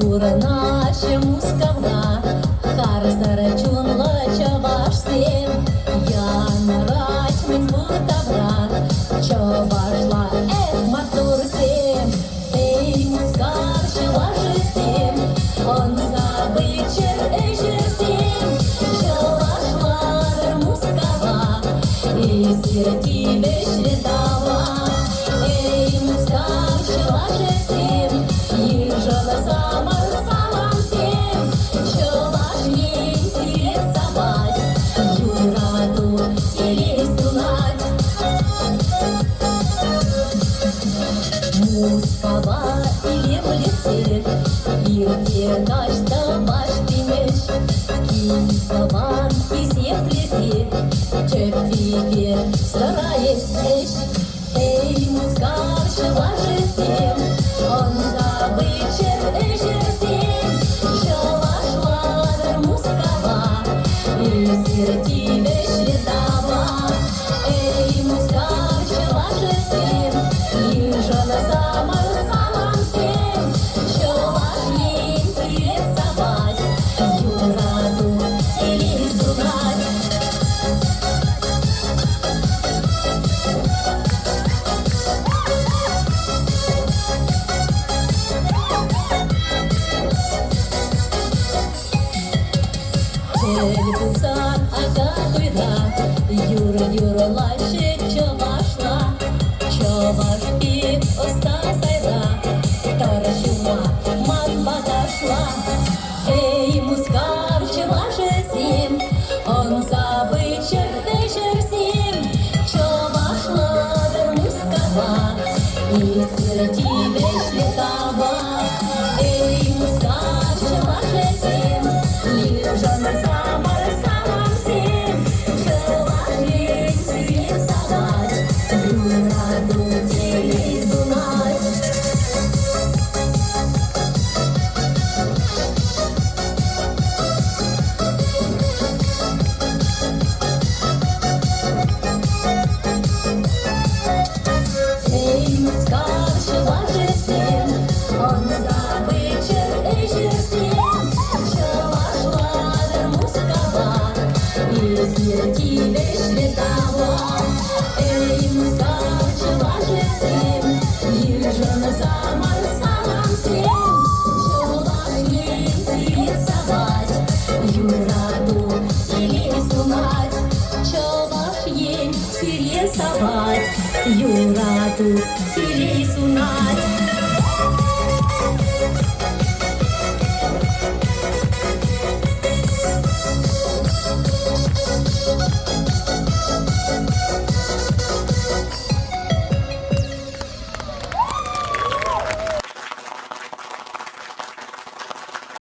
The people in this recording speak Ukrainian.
Ура наша мускавна, хар заречунла чавашсим. Я нарать min буртавра, чавашла матурсим. Ей мускар чавашсим, он забычер эшерсим. Чавашла мускава, и сирти бешредава. Ей мускар чавашсим, ежала самым всем, что важнее интересовать, юраду телесунать. Мускава или в лице, и где наш домашний меч, кислован и сеплеси, чепфиге стараясь сечь. Эй, мускар, чавашесим, он забычер эшерсим, чавашла мускава, и сирти бешредава. Эй, мускар, чавашесим, ежала самым всем, что важнее интересовать, юраду телесунать. Телепусан агатуйда, юра лаще чавашла, чаваш и остасайда, тарашума ман подошла. Эй, мускар чавашесим, он забычер эшерсим, чавашла мускава, и сирти бешредава. Эй, мускар чавашесим, ежала самым всем, что важнее интересовать, юраду телесунать. Эй, мускар чавашесим, он забычер эшерсим, чавашла мускава, и сирти бешредава. Эй, мускар чавашесим, ежала самым всем, что важнее интересовать, юраду телесунать. Что важнее интересовать, юраду телесунать.